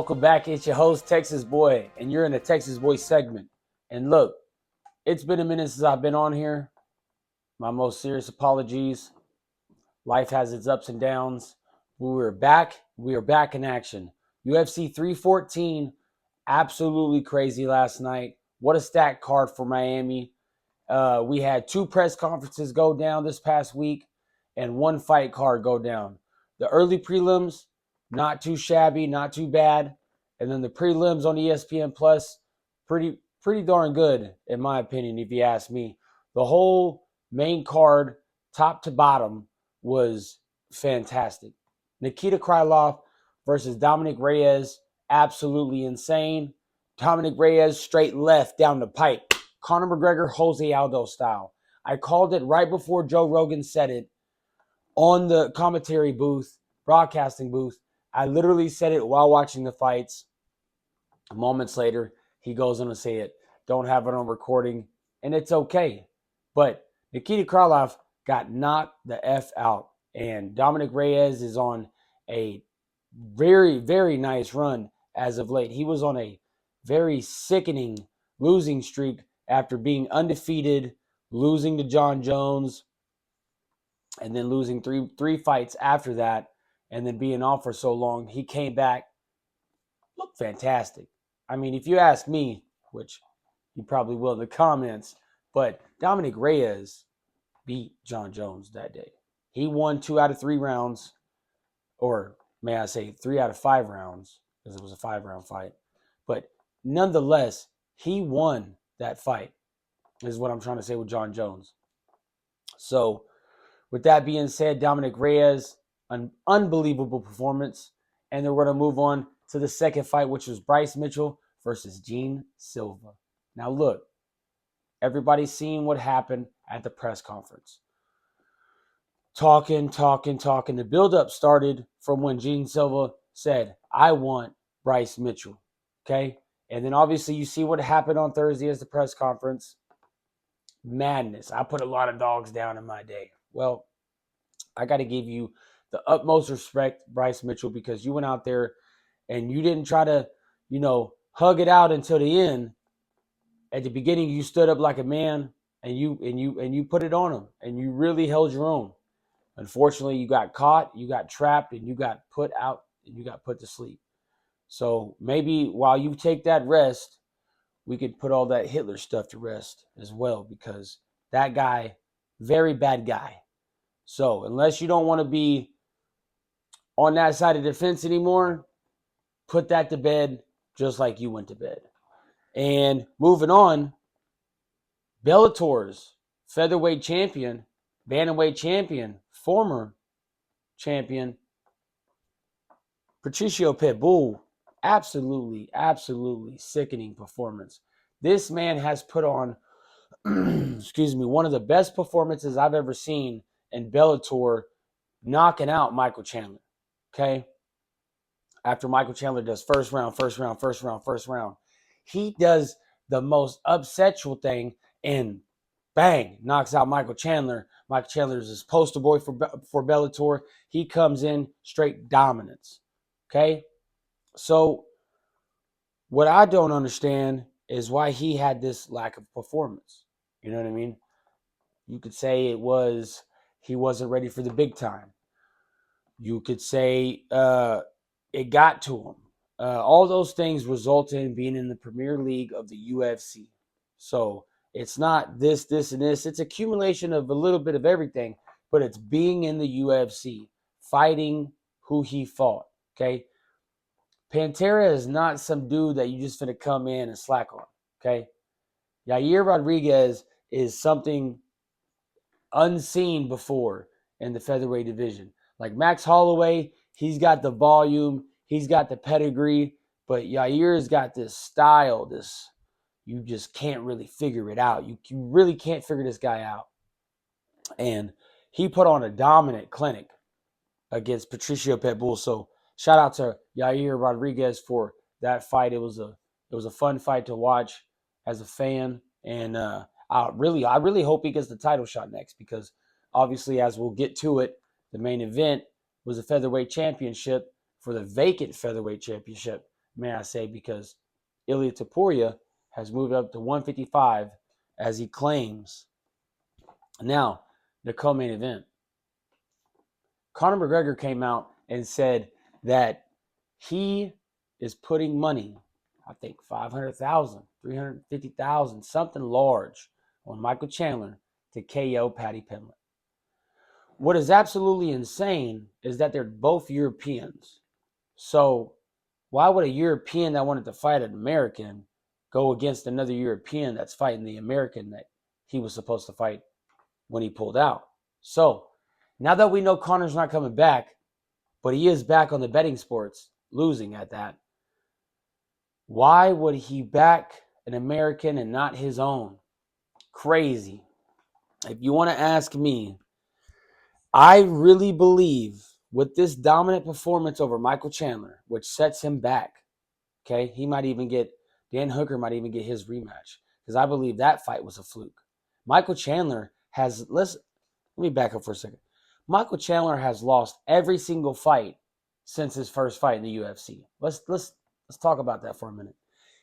welcome back. It's your host, Texas Boy, and you're in the Texas Boy segment. And look, it's been a minute since I've been on here. My most serious apologies. Life has its ups and downs. We are back. We are back in action. UFC 314, absolutely crazy last night. What a stacked card for Miami. We had 2 press conferences go down this past week and 1 fight card go down. The early prelims, not too shabby, not too bad. And then the prelims on ESPN Plus, pretty darn good, in my opinion, if you ask me. The whole main card, top to bottom, was fantastic. Nikita Krylov versus Dominic Reyes, absolutely insane. Dominic Reyes straight left down the pipe. Conor McGregor, Jose Aldo style. I called it right before Joe Rogan said it on the commentary booth, broadcasting booth. I literally said it while watching the fights. Moments later, he goes on to say it. Don't have it on recording, and it's okay. But Nikita Krylov got knocked the F out, and Dominic Reyes is on a very, very nice run as of late. He was on a very sickening losing streak after being undefeated, losing to John Jones, and then losing three fights after that, and then being off for so long. He came back, looked fantastic. I mean, if you ask me, which you probably will in the comments, but Dominic Reyes beat John Jones that day. He won 2 out of 3 rounds, or may I say 3 out of 5 rounds, because it was a 5-round fight. But nonetheless, he won that fight, is what I'm trying to say with John Jones. So, with that being said, Dominic Reyes, an unbelievable performance. And then we're going to move on to the second fight, which was Bryce Mitchell versus Gene Silva. Now, look, everybody's seen what happened at the press conference. Talking. The buildup started from when Gene Silva said, I want Bryce Mitchell. Okay? And then obviously you see what happened on Thursday as the press conference. Madness. I put a lot of dogs down in my day. Well, I got to give you the utmost respect, Bryce Mitchell, because you went out there and you didn't try to, hug it out until the end. At the beginning, you stood up like a man and you put it on him, and you really held your own. Unfortunately, you got caught, you got trapped, and you got put out, and you got put to sleep. So maybe while you take that rest, we could put all that Hitler stuff to rest as well, because that guy, very bad guy. So unless you don't want to be on that side of the fence anymore, put that to bed just like you went to bed. And moving on, Bellator's featherweight champion, bantamweight champion, former champion, Patricio Pitbull, absolutely sickening performance. This man has put on, one of the best performances I've ever seen in Bellator, knocking out Michael Chandler. Okay? After Michael Chandler does first round, he does the most upsetful thing and bang, knocks out Michael Chandler. Michael Chandler is his poster boy for Bellator. He comes in straight dominance. Okay? So what I don't understand is why he had this lack of performance. You know what I mean? You could say he wasn't ready for the big time. You could say it got to him. All those things result in being in the Premier League of the UFC. So it's not this, and this. It's accumulation of a little bit of everything, but it's being in the UFC, fighting who he fought. Okay? Pantera is not some dude that you just finna come in and slack on. Okay? Yair Rodriguez is something unseen before in the featherweight division. Like Max Holloway, he's got the volume, he's got the pedigree, but Yair's got this style, you just can't really figure it out. You really can't figure this guy out. And he put on a dominant clinic against Patricio Pitbull. So shout out to Yair Rodriguez for that fight. It was a fun fight to watch as a fan, and I really hope he gets the title shot next, because obviously, as we'll get to it, the main event was a featherweight championship for the vacant featherweight championship. may I say, because Ilia Topuria has moved up to 155 as he claims. Now, the co-main event. Conor McGregor came out and said that he is putting money, I think 500,000, 350,000, something large, on Michael Chandler to KO Paddy Pimblett. What is absolutely insane is that they're both Europeans. So why would a European that wanted to fight an American go against another European that's fighting the American that he was supposed to fight when he pulled out? So now that we know Conor's not coming back, but he is back on the betting sports, losing at that, why would he back an American and not his own? Crazy. If you want to ask me, I really believe with this dominant performance over Michael Chandler, which sets him back, okay, he might even get, Dan Hooker might even get his rematch, because I believe that fight was a fluke. Michael Chandler has, let me back up for a second. Michael Chandler has lost every single fight since his first fight in the UFC. Let's talk about that for a minute.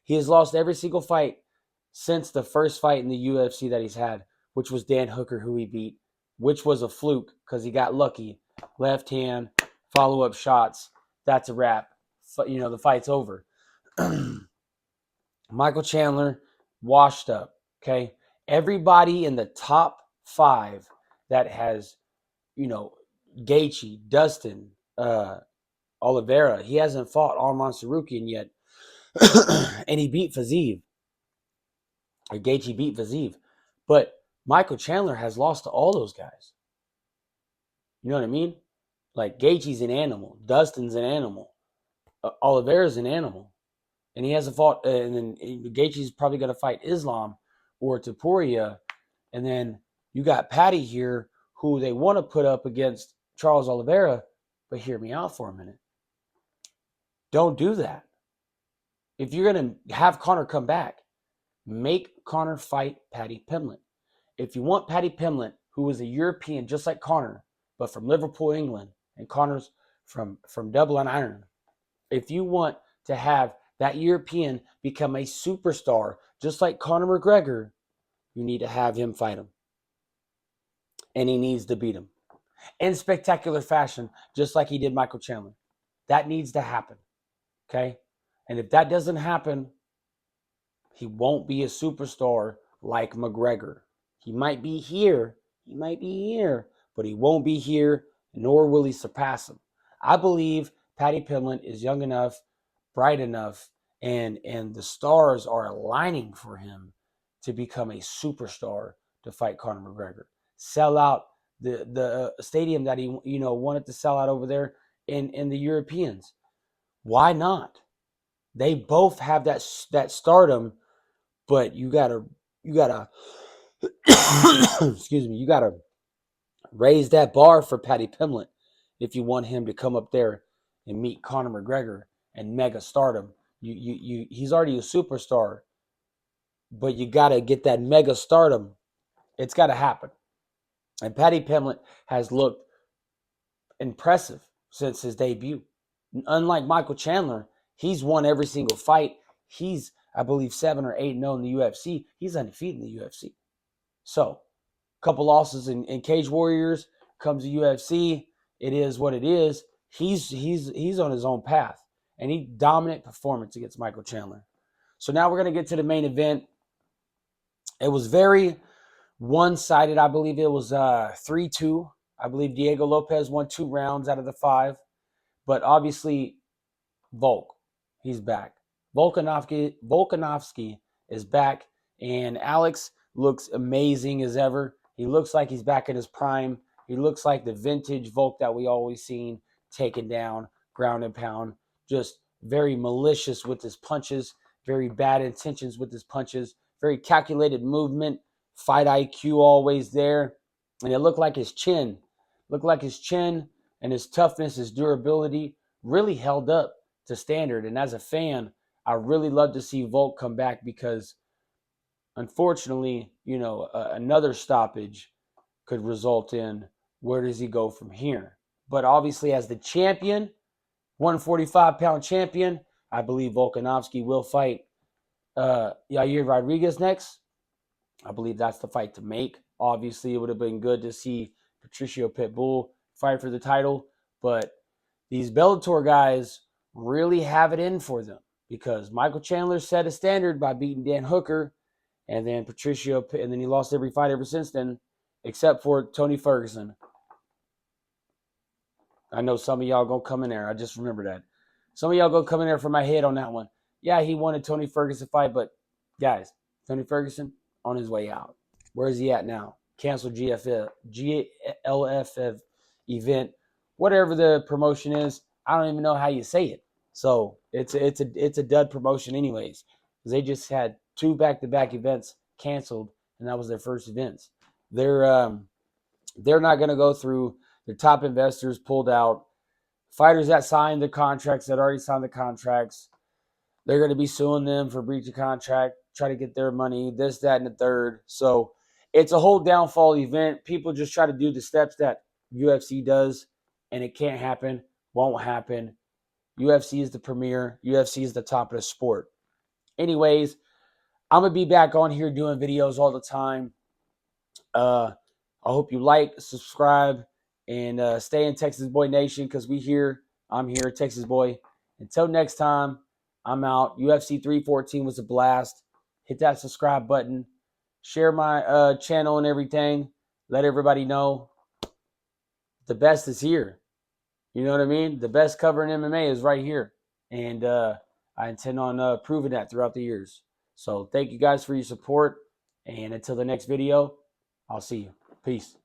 He has lost every single fight since the first fight in the UFC that he's had, which was Dan Hooker, who he beat, which was a fluke because he got lucky. Left hand, follow-up shots. That's a wrap. The fight's over. Michael Chandler, washed up, okay? Everybody in the top 5 that has, Gaethje, Dustin, Oliveira, he hasn't fought Arman Sarukian yet. And he beat Fiziev. Or Gaethje beat Fiziev. But Michael Chandler has lost to all those guys. You know what I mean? Like, Gaethje's an animal. Dustin's an animal. Oliveira's an animal. And he hasn't fought. And then Gaethje's probably going to fight Islam or Topuria. And then you got Paddy here, who they want to put up against Charles Oliveira. But hear me out for a minute. Don't do that. If you're going to have Conor come back, make Conor fight Paddy Pimblett. If you want Paddy Pimblett, who is a European just like Conor, but from Liverpool, England, and Conor's from Dublin, Ireland, if you want to have that European become a superstar just like Conor McGregor, you need to have him fight him. And he needs to beat him in spectacular fashion, just like he did Michael Chandler. That needs to happen, okay? And if that doesn't happen, he won't be a superstar like McGregor. He might be here, but he won't be here, nor will he surpass him. I believe Paddy Pimblett is young enough, bright enough, and the stars are aligning for him to become a superstar to fight Conor McGregor. Sell out the stadium that he wanted to sell out over there in the Europeans. Why not? They both have that stardom, but you gotta excuse me, you gotta raise that bar for Paddy Pimblett if you want him to come up there and meet Conor McGregor and mega stardom. He's already a superstar, but you gotta get that mega stardom. It's gotta happen. And Paddy Pimblett has looked impressive since his debut. Unlike Michael Chandler, he's won every single fight. He's, I believe, 7 or 8-0 in the UFC. He's undefeated in the UFC. So, a couple losses in Cage Warriors, comes to UFC. It is what it is. He's on his own path. And he dominant performance against Michael Chandler. So now we're going to get to the main event. It was very one-sided. I believe it was 3-2. I believe Diego Lopez won 2 rounds out of the 5. But obviously, Volk, he's back. Volkanovski is back. And Alex looks amazing as ever. He looks like he's back in his prime. He looks like the vintage Volk that we always seen, taken down, ground and pound. Just very malicious with his punches, very bad intentions with his punches, very calculated movement, fight IQ always there. And it looked like his chin and his toughness, his durability really held up to standard. And as a fan, I really love to see Volk come back because unfortunately, another stoppage could result in where does he go from here? But obviously as the champion, 145-pound champion, I believe Volkanovski will fight Yair Rodriguez next. I believe that's the fight to make. Obviously, it would have been good to see Patricio Pitbull fight for the title, but these Bellator guys really have it in for them because Michael Chandler set a standard by beating Dan Hooker, and then and then he lost every fight ever since then, except for Tony Ferguson. I know some of y'all gonna come in there. I just remember that. Some of y'all gonna come in there for my head on that one. Yeah, he won a Tony Ferguson fight, but guys, Tony Ferguson on his way out. Where is he at now? Canceled GLFF event, whatever the promotion is. I don't even know how you say it. So it's a dud promotion anyways, because they just had 2 back-to-back events canceled, and that was their first events. They're not going to go through. Their top investors pulled out. Fighters that signed the contracts, that already signed the contracts, they're going to be suing them for breach of contract, try to get their money, this, that, and the third. So it's a whole downfall event. People just try to do the steps that UFC does, and it can't happen, won't happen. UFC is the premier. UFC is the top of the sport. Anyways, I'm going to be back on here doing videos all the time. I hope you like, subscribe, and stay in Texas Boy Nation because I'm here, Texas Boy. Until next time, I'm out. UFC 314 was a blast. Hit that subscribe button. Share my channel and everything. Let everybody know the best is here. You know what I mean? The best covering MMA is right here. And I intend on proving that throughout the years. So thank you guys for your support. And until the next video, I'll see you. Peace.